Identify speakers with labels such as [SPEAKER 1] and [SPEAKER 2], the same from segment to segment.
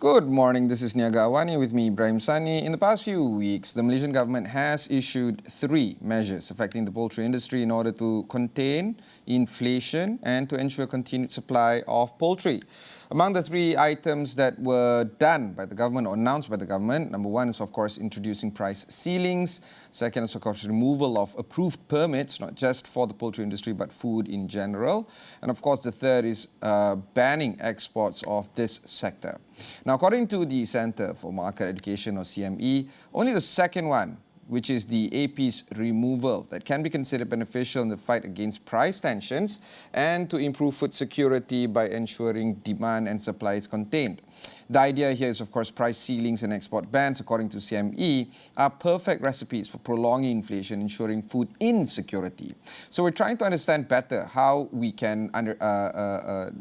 [SPEAKER 1] Good morning, this is Niaga Awani with me, Ibrahim Sani. In the past few weeks, the Malaysian government has issued 3 measures affecting the poultry industry in order to contain inflation and to ensure continued supply of poultry. Among the 3 items that were done by the government or announced by the government, number 1 is of course introducing price ceilings. Second is of course removal of approved permits, not just for the poultry industry but food in general. And of course the third is banning exports of this sector. Now, according to the Centre for Market Education, or CME, only the second one, which is the AP's removal, that can be considered beneficial in the fight against price tensions and to improve food security by ensuring demand and supply is contained. The idea here is, of course, price ceilings and export bans, according to CME, are perfect recipes for prolonging inflation, ensuring food insecurity. So we're trying to understand better how we can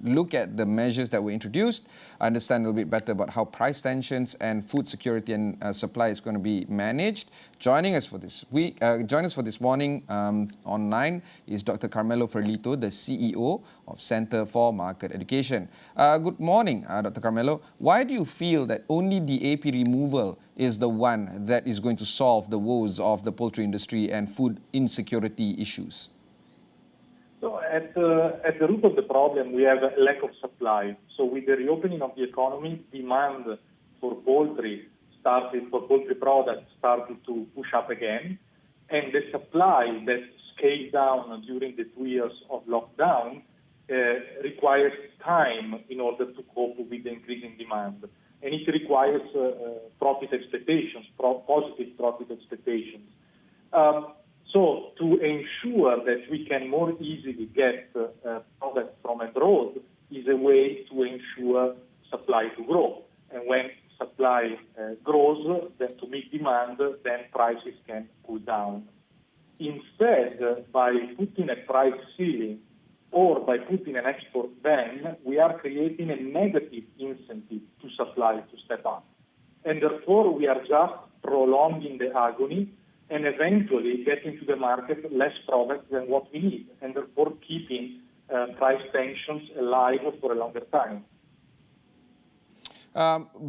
[SPEAKER 1] look at the measures that were introduced, understand a little bit better about how price tensions and food security and supply is going to be managed. Joining us for this morning online is Dr Carmelo Ferlito, the CEO of Centre for Market Education. Good morning, Dr Carmelo. Why do you feel that only the AP removal is the one that is going to solve the woes of the poultry industry and food insecurity issues?
[SPEAKER 2] So at the root of the problem, we have a lack of supply. So with the reopening of the economy, demand for poultry products started to push up again. And the supply that scaled down during the 2 years of lockdown requires time in order to cope with the increasing demand. And it requires profit expectations, positive profit expectations. So to ensure that we can more easily get products from abroad is a way to ensure supply to grow. And when supply grows, then to meet demand, then prices can cool down. Instead, by putting a price ceiling or by putting an export ban, we are creating a negative incentive to supply to step up. And therefore, we are just prolonging the agony and eventually getting to the market less product than what we need, and therefore keeping price tensions alive for a longer time.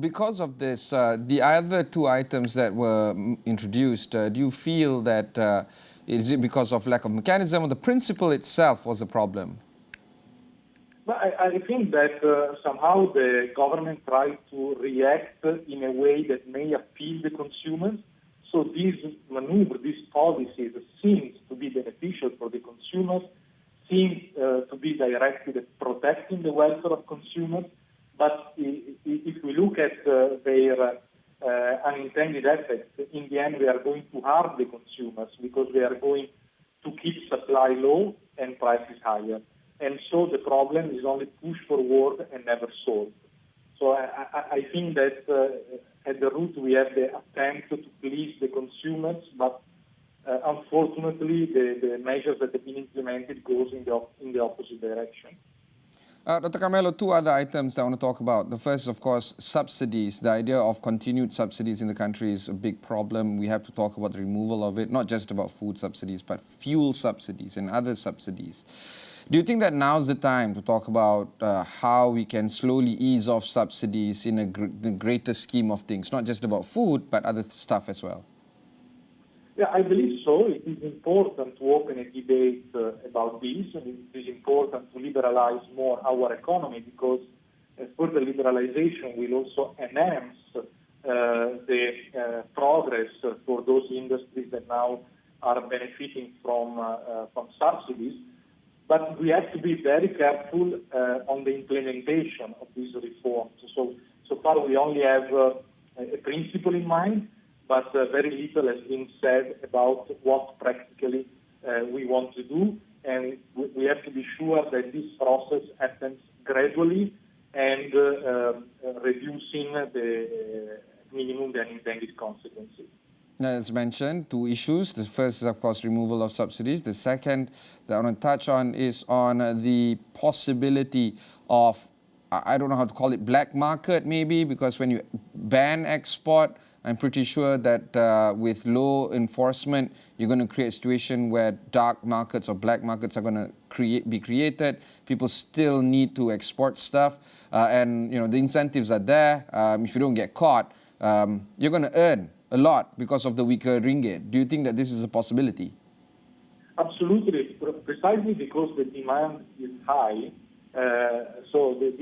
[SPEAKER 1] Because of this, the other 2 items that were introduced, do you feel that is it because of lack of mechanism or the principle itself was the problem?
[SPEAKER 2] Well, I think that somehow the government tried to react in a way that may appeal the consumers. So these maneuvers, these policies seem to be beneficial for the consumers, seem to be directed at protecting the welfare of consumers. But if we look at their unintended effects, in the end we are going to harm the consumers because we are going to keep supply low and prices higher. And so the problem is only pushed forward and never solved. So I think that at the root we have the attempt to please the consumers, but unfortunately the measures that have been implemented goes in the opposite direction.
[SPEAKER 1] Dr. Carmelo, 2 other items I want to talk about. The first is, of course, subsidies. The idea of continued subsidies in the country is a big problem. We have to talk about the removal of it, not just about food subsidies, but fuel subsidies and other subsidies. Do you think that now's the time to talk about how we can slowly ease off subsidies in the greater scheme of things, not just about food, but other stuff as well?
[SPEAKER 2] Yeah, I believe so. It is important to open a debate about this, and it is important to liberalize more our economy because further liberalization will also enhance the progress for those industries that now are benefiting from subsidies. But we have to be very careful on the implementation of these reforms. So far we only have a principle in mind, but very little has been said about what practically we want to do. And we have to be sure that this process happens gradually and reducing the minimum the unintended consequences.
[SPEAKER 1] As mentioned, 2 issues. The first is, of course, removal of subsidies. The second that I want to touch on is on the possibility of, I don't know how to call it, black market maybe, because when you ban export, I'm pretty sure that with low enforcement, you're going to create a situation where dark markets or black markets are going to be created. People still need to export stuff, and the incentives are there. If you don't get caught, you're going to earn a lot because of the weaker ringgit. Do you think that this is a possibility?
[SPEAKER 2] Absolutely, precisely because the demand is high. So this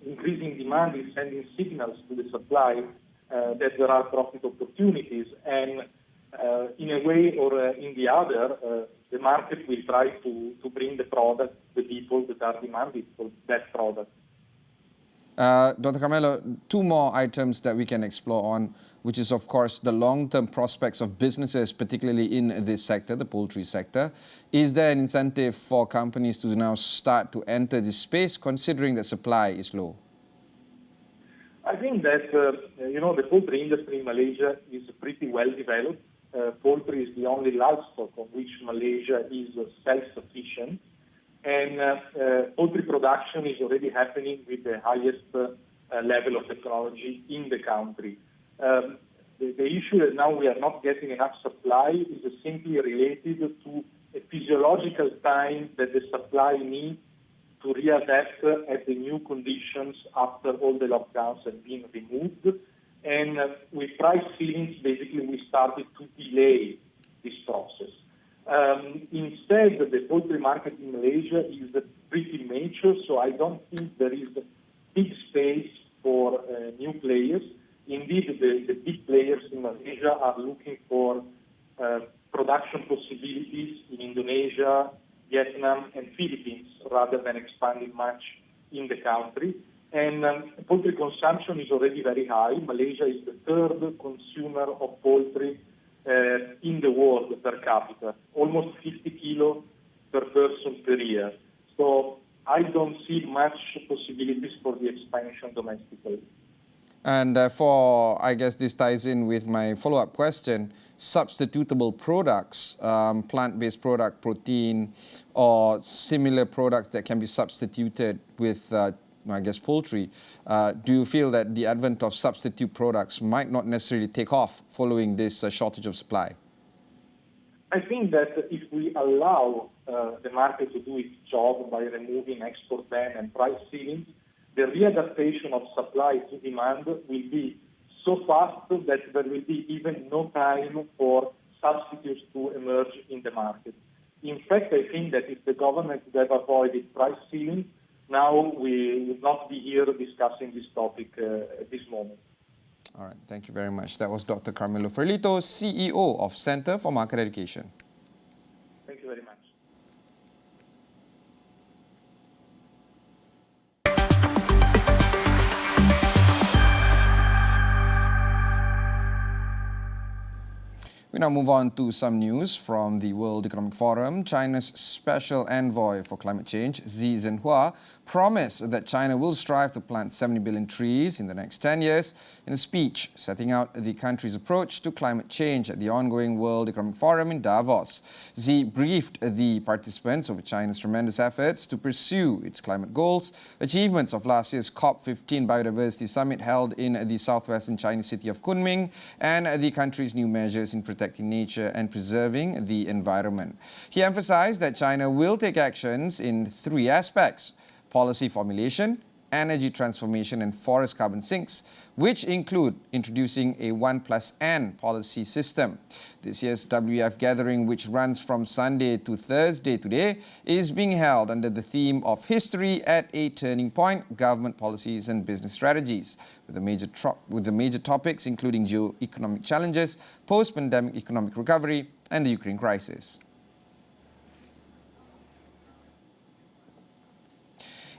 [SPEAKER 2] increasing demand is sending signals to the supply that there are profit opportunities, and in a way or in the other, the market will try to bring the product, the people that are demanding for that product.
[SPEAKER 1] Dr. Carmelo, two more items that we can explore on, which is, of course, the long-term prospects of businesses, particularly in this sector, the poultry sector. Is there an incentive for companies to now start to enter this space, considering that supply is low?
[SPEAKER 2] I think that, the poultry industry in Malaysia is pretty well developed. Poultry is the only livestock on which Malaysia is self-sufficient. And poultry production is already happening with the highest level of technology in the country. The issue that now we are not getting enough supply is simply related to a physiological time that the supply needs to readapt at the new conditions after all the lockdowns have been removed. And with price ceilings, basically we started to delay this process. Instead, the poultry market in Malaysia is pretty mature, so I don't think there is big space for new players. Indeed, the big players in Malaysia are looking for production possibilities in Indonesia, Vietnam, and Philippines, rather than expanding much in the country. And poultry consumption is already very high. Malaysia is the third consumer of poultry in the world per capita, almost 50 kilos per person per year. So I don't see much possibilities for the expansion domestically.
[SPEAKER 1] And therefore, I guess this ties in with my follow-up question, substitutable products, plant-based product, protein, or similar products that can be substituted with poultry. Do you feel that the advent of substitute products might not necessarily take off following this shortage of supply?
[SPEAKER 2] I think that if we allow the market to do its job by removing export ban and price ceilings, the readaptation of supply to demand will be so fast that there will be even no time for substitutes to emerge in the market. In fact, I think that if the government would have avoided price ceilings, now we would not be here discussing this topic at this moment.
[SPEAKER 1] All right, thank you very much. That was Dr. Carmelo Ferlito, CEO of Centre for Market Education.
[SPEAKER 2] Thank you very much.
[SPEAKER 1] We now move on to some news from the World Economic Forum. China's Special Envoy for Climate Change, Xi Zhenhua, promised that China will strive to plant 70 billion trees in the next 10 years in a speech setting out the country's approach to climate change at the ongoing World Economic Forum in Davos. Xi briefed the participants over China's tremendous efforts to pursue its climate goals, achievements of last year's COP15 Biodiversity Summit held in the southwestern Chinese city of Kunming, and the country's new measures in protecting nature and preserving the environment. He emphasized that China will take actions in three aspects: policy formulation, energy transformation, and forest carbon sinks, which include introducing a 1+N policy system. This year's WEF gathering, which runs from Sunday to Thursday today, is being held under the theme of History at a Turning Point, Government Policies and Business Strategies, with the major topics including geo-economic challenges, post-pandemic economic recovery, and the Ukraine crisis.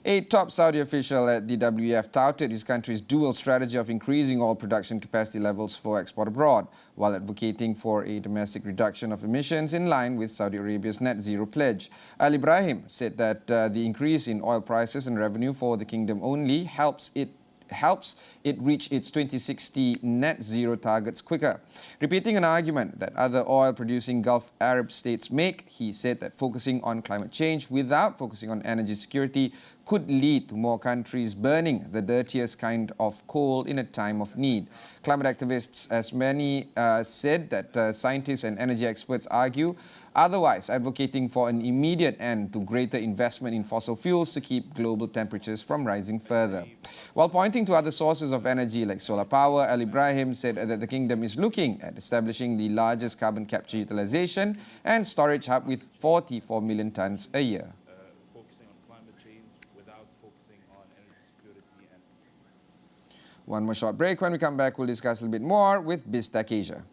[SPEAKER 1] A top Saudi official at the WEF touted his country's dual strategy of increasing oil production capacity levels for export abroad, while advocating for a domestic reduction of emissions in line with Saudi Arabia's net zero pledge. Al Ibrahim said that the increase in oil prices and revenue for the kingdom only helps it helps it reach its 2060 net zero targets quicker. Repeating an argument that other oil-producing Gulf Arab states make, he said that focusing on climate change without focusing on energy security could lead to more countries burning the dirtiest kind of coal in a time of need. Climate activists, as many said, that scientists and energy experts argue otherwise, advocating for an immediate end to greater investment in fossil fuels to keep global temperatures from rising further. While pointing to other sources of energy like solar power, Al Ibrahim said that the kingdom is looking at establishing the largest carbon capture utilization and storage hub with 44 million tons a year.
[SPEAKER 3] Focusing on climate change without focusing on energy security.
[SPEAKER 1] One more short break. When we come back, we'll discuss a little bit more with BizTech Asia.